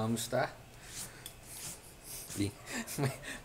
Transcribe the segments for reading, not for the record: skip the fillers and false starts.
Musta? Di-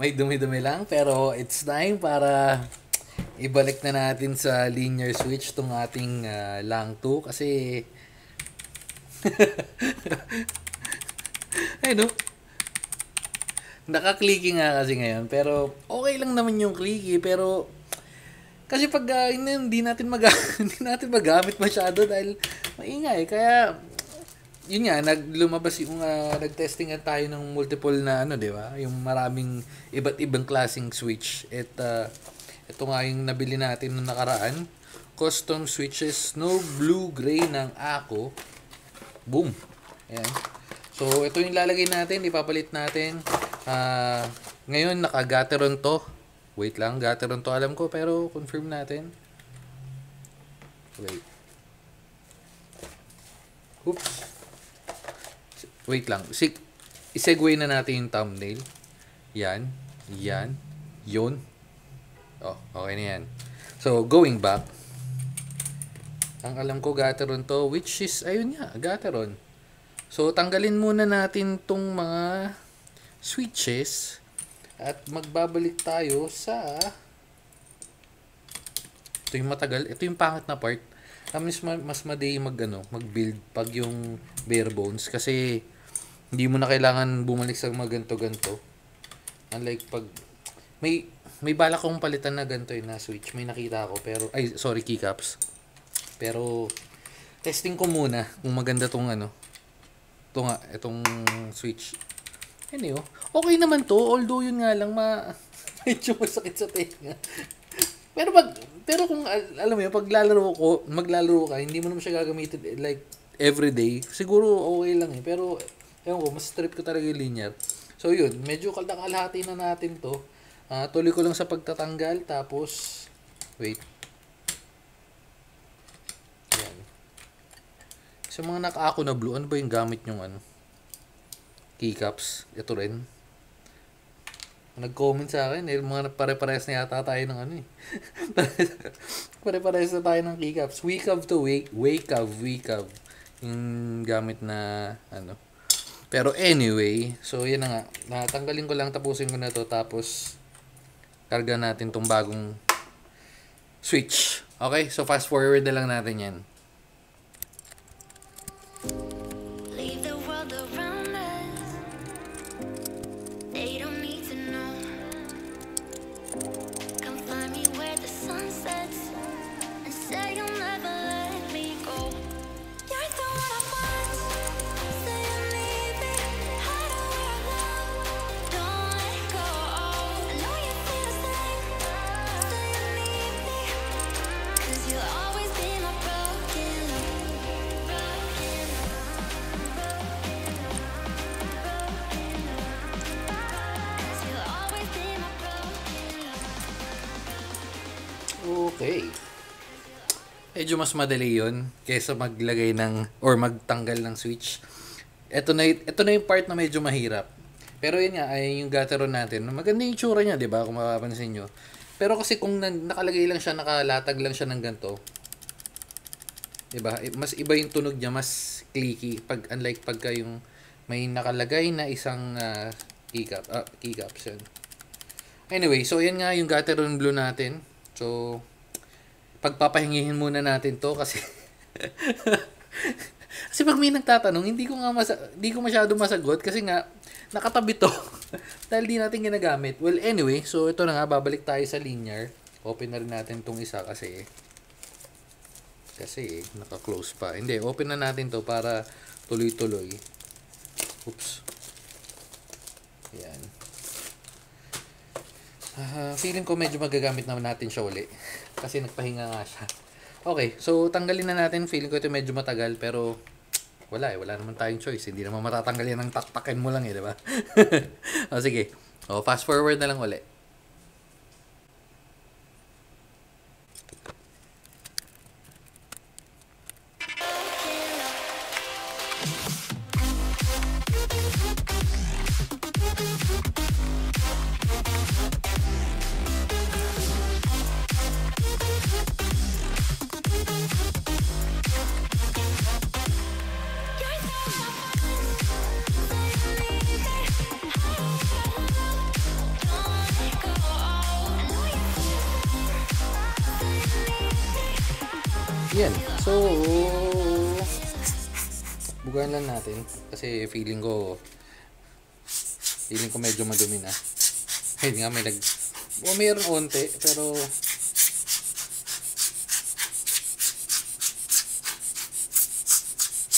may dumi-dumi lang, pero it's time para ibalik na natin sa linear switch tong ating lang 2 kasi ay no, naka-clicky nga kasi ngayon pero okay lang naman yung clicky pero kasi pag hindi natin hindi natin magamit masyado dahil maingay kaya yun nga lumabas yung nagtestingan tayo ng multiple na ano, 'di ba? Yung maraming iba't ibang klaseng switch. Ito nga yung nabili natin nung nakaraan. Custom switches Snow Blue Gray ng Ako. Boom. Ayan. So ito yung lalagay natin, ipapalit natin. Ngayon naka-Gateron to. Wait lang, Gateron to alam ko pero confirm natin. Wait. Oops. Wait lang. I-segue na natin yung thumbnail. Yan. Yan. Yun. Oh, okay na yan. So, going back. Ang alam ko, Gateron to. Which is, ayun nga, Gateron. So, tanggalin muna natin tong mga switches. At magbabalik tayo sa... Ito yung matagal. Ito yung pangit na part. Mas madali mag-build pag yung bare bones. Kasi... Hindi mo na kailangan bumalik sa mga ganto-ganto. Unlike pag may bala kong palitan na ganto na switch. May nakita ako pero keycaps. Pero testing ko muna kung maganda tong itong switch. Anyway, okay naman to although yun nga lang medyo masakit sa tenga. Pero kung alam mo yun, maglalaro ka, hindi mo naman siya gagamitin like everyday. Siguro okay lang eh. Pero ewan ko, mas trip ko talaga yung linear. So yun, medyo nakalahati na natin to. Tuloy ko lang sa pagtatanggal. Tapos, wait. Yan. Sa mga naka-ako na blue, ano ba yung gamit yung keycaps? Ito rin. Nag-comment sa akin, mga pare-pares na yata tayo ng pare-pares na tayo ng keycaps. Wake up. Yung gamit na Pero anyway, so yan na nga. Natanggalin ko lang, tapusin ko na to tapos karga natin tong bagong switch. Okay, so fast forward na lang natin yan. Leave the world around us. They don't need to know. Come find me where the sun sets and say you'll never let me go. You're the one I want. Say you need me. Hide away our love. Don't let go. I know you feel the same. Say you need me. 'Cause you'll always be my broken love. Okay. Medyo mas madali yun kaysa maglagay or magtanggal ng switch. Ito na yung part na medyo mahirap. Pero yun nga, ay yung Gateron natin. Maganda yung tsura niya, di ba? Kung mapapansin nyo. Pero kasi kung nakalagay lang siya, nakalatag lang siya ng ganito, di ba? Mas iba yung tunog niya, mas clicky. Unlike pagka yung may nakalagay na isang keycaps yun. Anyway, so yan nga yung Gateron Blue natin. So, pagpapahingihin muna natin to kasi kasi pag may nagtatanong, hindi ko masyado masagot kasi nga nakatabi to dahil di natin ginagamit. Well, anyway, so ito na nga, babalik tayo sa linear. Open na rin natin tong isa kasi naka-close pa. Hindi, open na natin to para tuloy-tuloy. Oops. Yan. Feeling ko medyo magagamit naman natin siya uli. Kasi nagpahinga nga siya. Okay, so tanggalin na natin. Feeling ko ito medyo matagal pero wala naman tayong choice. Hindi naman matatanggal yan ng taktakin mo lang di ba? Sige. Fast forward na lang uli. Yan. So, bugayan lang natin. Kasi feeling ko medyo madumi na. Ayun nga, mayroon onte, pero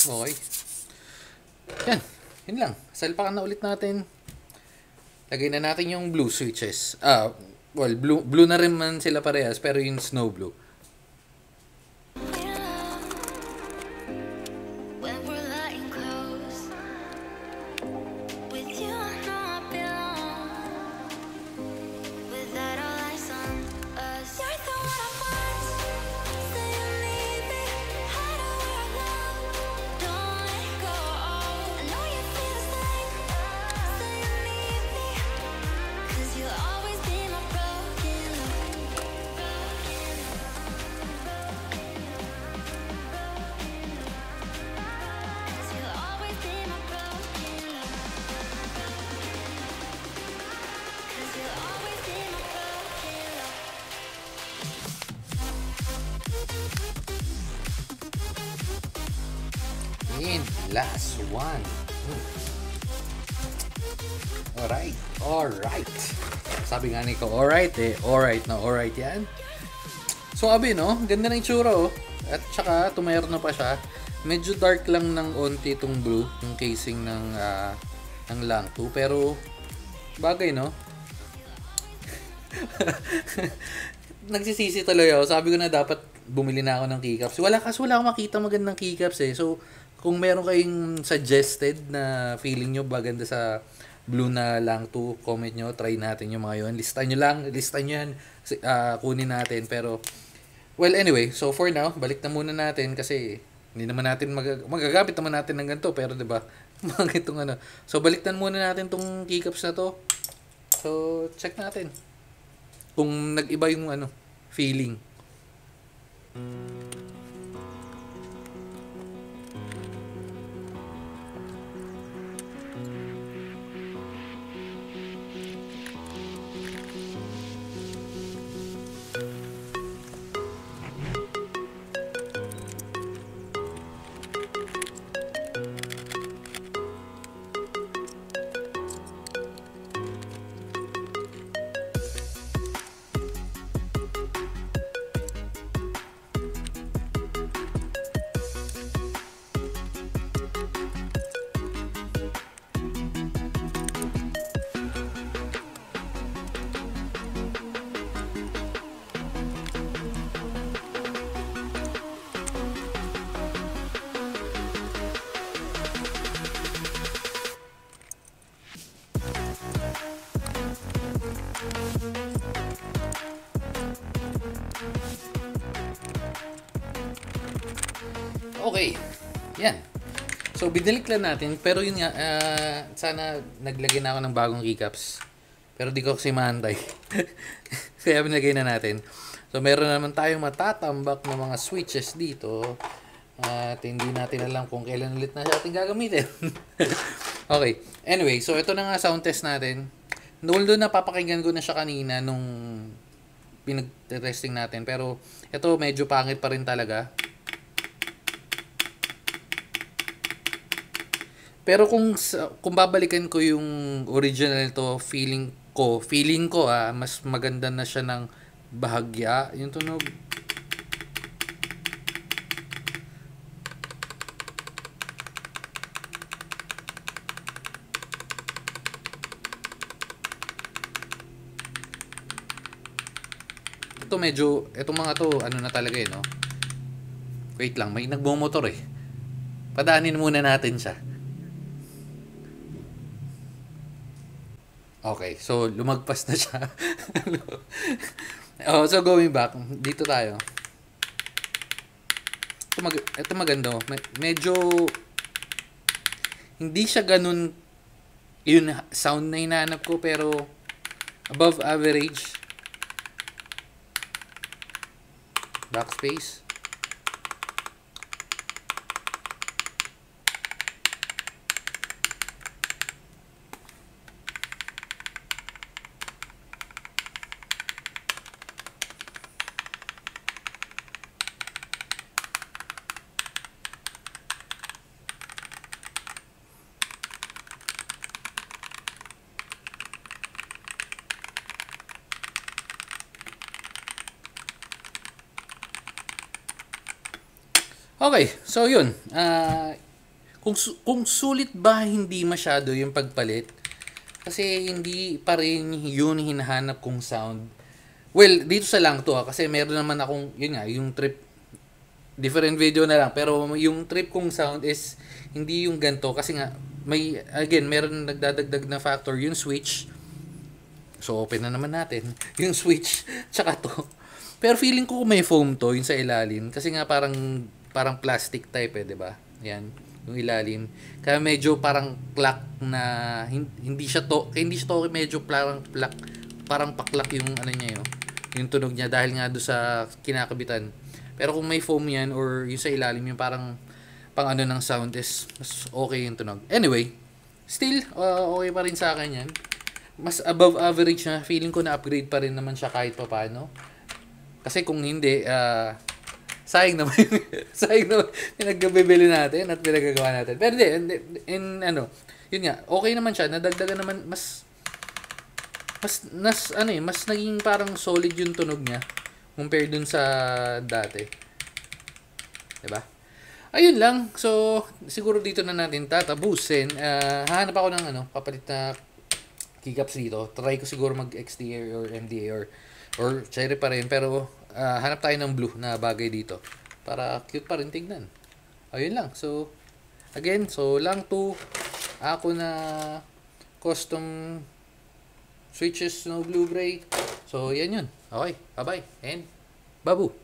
okay. Yan. Yun lang. Salpakan na ulit natin. Lagay na natin yung blue switches. Well, blue na rin man sila parehas, pero yung snow blue. When we're lying close, with you I know I belong. Without all eyes on us, you're the one I want. Say you need me, hide away alone. Don't let go. I know you feel the same. Say you need me, 'cause you'll always be my broken love. You'll always be my broken love. 'Cause you'll always be my broken love. And last one. Alright. Sabi nga ni ko, alright yan. So, abi, no? Ganda ng itsura, oh. At saka, tumayar na pa siya. Medyo dark lang ng onti itong blue, yung casing ng Lang 2. Pero, bagay, no? Nagsisisi tuloy ako. Sabi ko na dapat bumili na ako ng keycaps. Wala akong makita magandang keycaps eh. So, kung meron kayong suggested na feeling nyo maganda sa blue na Lang 2, comment nyo, try natin yung mga yun. Listan nyo yan, kunin natin. Pero, well, anyway, so for now, balik na muna natin kasi hindi naman natin magagamit naman natin ng ganito. Pero, diba, mga itong ano. So, baliktan muna natin tong keycaps na to. So, check natin kung nag-iba yung feeling. Okay. Yan. So, binalik lang natin. Pero yun nga, sana naglagay na ako ng bagong keycaps. Pero di ko kasi maantay. Kaya binagay na natin. So, meron naman tayong matatambak na mga switches dito. At hindi natin alam kung kailan ulit na siya ating gagamitin. Okay. Anyway, so ito na nga sound test natin. Although napapakinggan ko na siya kanina nung pinag-testing natin. Pero ito medyo pangit pa rin talaga. Pero kung babalikan ko yung original to, feeling ko mas maganda na siya ng bahagya yung tunog. Itong mga to, ano na talaga no? Wait lang, may nagbumotor eh. Padaanin muna natin siya. Okay, so lumagpas na siya. So going back, dito tayo. Ito maganda. Medyo hindi siya ganun yun sound na hinahanap ko, pero above average. Backspace. Okay, so yun. Kung sulit ba hindi masyado yung pagpalit? Kasi hindi pa rin yun hinahanap kong sound. Well, dito sa lang to kasi meron naman akong, yun nga, yung trip, different video na lang. Pero yung trip kong sound is hindi yung ganto kasi nga, again, meron nagdadagdag na factor, yung switch. So, open na naman natin. Yung switch, tsaka to. Pero feeling ko may foam to, yung sa ilalim. Kasi nga parang plastic type di ba? Yan, yung ilalim. Kaya medyo parang clock na, hindi siya to, medyo parang paklak yung ano niya yung tunog niya dahil nga do sa kinakabitan. Pero kung may foam yan or yung sa ilalim yung parang pang ano ng sound is mas okay yung tunog. Anyway, still okay pa rin sa akin yan. Mas above average na, feeling ko na upgrade pa rin naman siya kahit papaano. Kasi kung hindi, sayang naman pinagbibili natin at pinagagawa natin. Pero yun nga, okay naman siya, nadagdagan naman, mas naging parang solid yung tunog niya compared dun sa dati. 'Di ba? Ayun lang. So, siguro dito na natin tatapusin. Hahanap ako ng kapalit na keycaps dito. Try ko siguro mag XDA or MDA or cherry pa rin. Pero, hanap tayo ng blue na bagay dito. Para cute pa rin tignan. Ayun lang. So, again, lang to ako na custom switches no blue gray. So, yan yun. Okay. Bye-bye. And, babu.